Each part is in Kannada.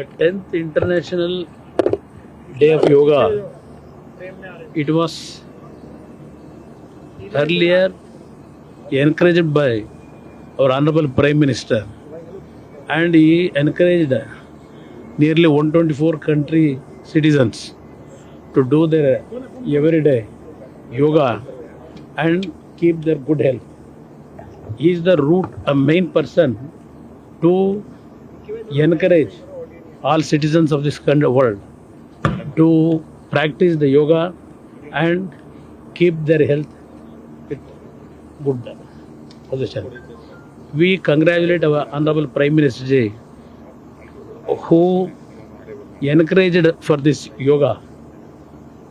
The 10th International Day of Yoga, it was earlier encouraged by our Honorable Prime Minister, and he encouraged nearly 124 country citizens to do their everyday yoga and keep their good health. He is the root, a main person to encourage all citizens of this world to practice the yoga and keep their health with good position. We congratulate our Honorable Prime Minister Ji, who encouraged for this yoga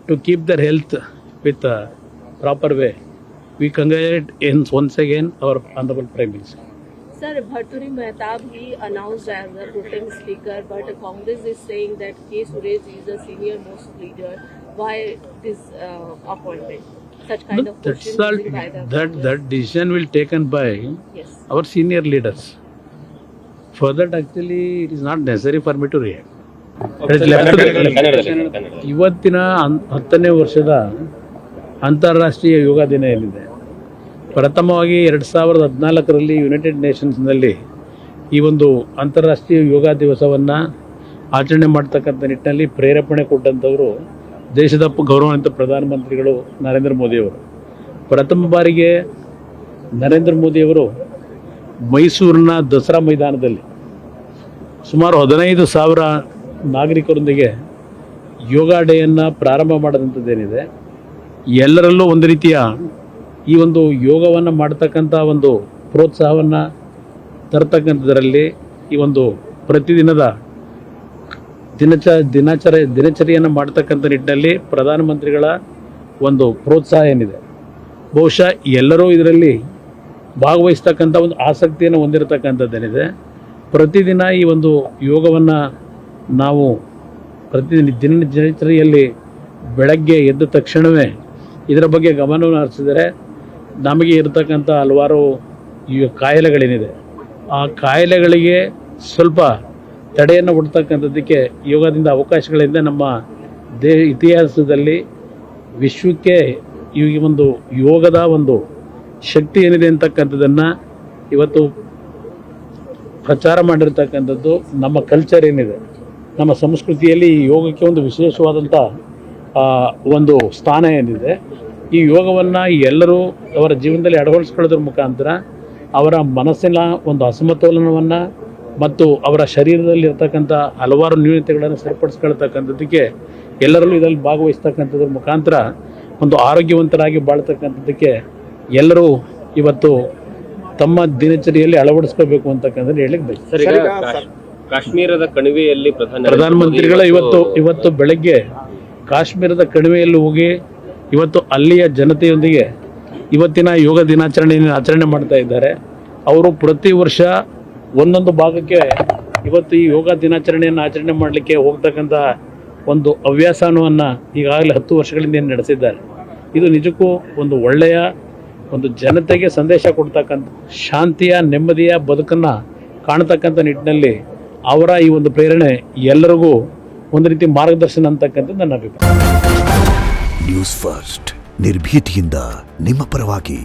to keep their health with a proper way. We congratulate once again our Honorable Prime Minister. Sir, Bharturi Mehtab, he announced as a pro-tem speaker, but Congress is saying that K. Suresh is the senior most leader. Why this appointment? Such kind of questions by the that decision will taken by yes. our senior leaders. For that, actually, it is not necessary for me to react. ಇವತ್ತಿನ 10ನೇ ವರ್ಷದ ಅಂತಾರಾಷ್ಟ್ರೀಯ ಯೋಗ ದಿನ ಏನಿದೆ, ಪ್ರಥಮವಾಗಿ 2014ರಲ್ಲಿ ಯುನೈಟೆಡ್ ನೇಷನ್ಸ್ನಲ್ಲಿ ಈ ಒಂದು ಅಂತಾರಾಷ್ಟ್ರೀಯ ಯೋಗ ದಿವಸವನ್ನು ಆಚರಣೆ ಮಾಡ್ತಕ್ಕಂಥ ನಿಟ್ಟಿನಲ್ಲಿ ಪ್ರೇರೇಪಣೆ ಕೊಟ್ಟಂಥವರು ದೇಶದ ಗೌರವಾನ್ವಿತ ಪ್ರಧಾನಮಂತ್ರಿಗಳು ನರೇಂದ್ರ ಮೋದಿಯವರು. ಪ್ರಥಮ ಬಾರಿಗೆ ನರೇಂದ್ರ ಮೋದಿಯವರು ಮೈಸೂರಿನ ದಸರಾ ಮೈದಾನದಲ್ಲಿ ಸುಮಾರು 15,000 ನಾಗರಿಕರೊಂದಿಗೆ ಯೋಗ ಡೇಯನ್ನು ಪ್ರಾರಂಭ ಮಾಡಿದಂಥದ್ದೇನಿದೆ, ಎಲ್ಲರಲ್ಲೂ ಒಂದು ರೀತಿಯ ಈ ಒಂದು ಯೋಗವನ್ನು ಮಾಡ್ತಕ್ಕಂಥ ಒಂದು ಪ್ರೋತ್ಸಾಹವನ್ನು ತರ್ತಕ್ಕಂಥದ್ರಲ್ಲಿ ಈ ಒಂದು ಪ್ರತಿದಿನದ ದಿನಚರಿಯನ್ನು ಮಾಡ್ತಕ್ಕಂಥ ನಿಟ್ಟಿನಲ್ಲಿ ಪ್ರಧಾನಮಂತ್ರಿಗಳ ಒಂದು ಪ್ರೋತ್ಸಾಹ ಏನಿದೆ, ಬಹುಶಃ ಎಲ್ಲರೂ ಇದರಲ್ಲಿ ಭಾಗವಹಿಸ್ತಕ್ಕಂಥ ಒಂದು ಆಸಕ್ತಿಯನ್ನು ಹೊಂದಿರತಕ್ಕಂಥದ್ದೇನಿದೆ. ಪ್ರತಿದಿನ ಈ ಒಂದು ಯೋಗವನ್ನು ನಾವು ದಿನಚರಿಯಲ್ಲಿ ಬೆಳಗ್ಗೆ ಎದ್ದ ತಕ್ಷಣವೇ ಇದರ ಬಗ್ಗೆ ಗಮನವನ್ನು ಹರಿಸಿದರೆ ನಮಗೆ ಇರತಕ್ಕಂಥ ಹಲವಾರು ಈ ಕಾಯಿಲೆಗಳೇನಿದೆ, ಆ ಕಾಯಿಲೆಗಳಿಗೆ ಸ್ವಲ್ಪ ತಡೆಯನ್ನು ಕೊಡ್ತಕ್ಕಂಥದ್ದಕ್ಕೆ ಯೋಗದಿಂದ ಅವಕಾಶಗಳಿಂದ ನಮ್ಮ ಇತಿಹಾಸದಲ್ಲಿ ವಿಶ್ವಕ್ಕೆ ಈ ಒಂದು ಯೋಗದ ಒಂದು ಶಕ್ತಿ ಏನಿದೆ ಅಂತಕ್ಕಂಥದ್ದನ್ನು ಇವತ್ತು ಪ್ರಚಾರ ಮಾಡಿರ್ತಕ್ಕಂಥದ್ದು. ನಮ್ಮ ಕಲ್ಚರ್ ಏನಿದೆ, ನಮ್ಮ ಸಂಸ್ಕೃತಿಯಲ್ಲಿ ಈ ಯೋಗಕ್ಕೆ ಒಂದು ವಿಶೇಷವಾದಂಥ ಒಂದು ಸ್ಥಾನ ಏನಿದೆ. ಈ ಯೋಗವನ್ನು ಎಲ್ಲರೂ ಅವರ ಜೀವನದಲ್ಲಿ ಅಳವಡಿಸ್ಕೊಳ್ಳೋದ್ರ ಮುಖಾಂತರ ಅವರ ಮನಸ್ಸಿನ ಒಂದು ಅಸಮತೋಲನವನ್ನು ಮತ್ತು ಅವರ ಶರೀರದಲ್ಲಿ ಇರ್ತಕ್ಕಂಥ ಹಲವಾರು ನ್ಯೂನತೆಗಳನ್ನು ಸರಿಪಡಿಸ್ಕೊಳ್ತಕ್ಕಂಥದ್ದಕ್ಕೆ ಎಲ್ಲರಲ್ಲೂ ಇದರಲ್ಲಿ ಭಾಗವಹಿಸ್ತಕ್ಕಂಥದ್ರ ಮುಖಾಂತರ ಒಂದು ಆರೋಗ್ಯವಂತರಾಗಿ ಬಾಳ್ತಕ್ಕಂಥದ್ದಕ್ಕೆ ಎಲ್ಲರೂ ಇವತ್ತು ತಮ್ಮ ದಿನಚರಿಯಲ್ಲಿ ಅಳವಡಿಸ್ಕೋಬೇಕು ಅಂತಕ್ಕಂಥದ್ದು ಹೇಳಿಕ್ ಬಯಸ್ತಾರೆ. ಕಾಶ್ಮೀರದ ಕಣಿವೆಯಲ್ಲಿ ಪ್ರಧಾನಮಂತ್ರಿಗಳು ಇವತ್ತು ಬೆಳಗ್ಗೆ ಕಾಶ್ಮೀರದ ಕಣಿವೆಯಲ್ಲಿ ಹೋಗಿ ಇವತ್ತು ಅಲ್ಲಿಯ ಜನತೆಯೊಂದಿಗೆ ಇವತ್ತಿನ ಯೋಗ ದಿನಾಚರಣೆಯನ್ನು ಆಚರಣೆ ಮಾಡ್ತಾ ಇದ್ದಾರೆ. ಅವರು ಪ್ರತಿ ವರ್ಷ ಒಂದೊಂದು ಭಾಗಕ್ಕೆ ಇವತ್ತು ಈ ಯೋಗ ದಿನಾಚರಣೆಯನ್ನು ಆಚರಣೆ ಮಾಡಲಿಕ್ಕೆ ಹೋಗ್ತಕ್ಕಂಥ ಒಂದು ಹವ್ಯಾಸವನ್ನು ಈಗಾಗಲೇ 10 ವರ್ಷಗಳಿಂದ ಏನು ನಡೆಸಿದ್ದಾರೆ. ಇದು ನಿಜಕ್ಕೂ ಒಂದು ಒಳ್ಳೆಯ ಒಂದು ಜನತೆಗೆ ಸಂದೇಶ ಕೊಡ್ತಕ್ಕಂಥ ಶಾಂತಿಯ ನೆಮ್ಮದಿಯ ಬದುಕನ್ನು ಕಾಣ್ತಕ್ಕಂಥ ನಿಟ್ಟಿನಲ್ಲಿ ಅವರ ಈ ಒಂದು ಪ್ರೇರಣೆ ಎಲ್ಲರಿಗೂ ಒಂದು ರೀತಿ ಮಾರ್ಗದರ್ಶನ ಅಂತಕ್ಕಂಥದ್ದು ನನ್ನ ಅಭಿಪ್ರಾಯ. ನ್ಯೂಸ್ ಫಸ್ಟ್, ನಿರ್ಭೀತಿಯಿಂದ ನಿಮ್ಮ ಪರವಾಗಿ.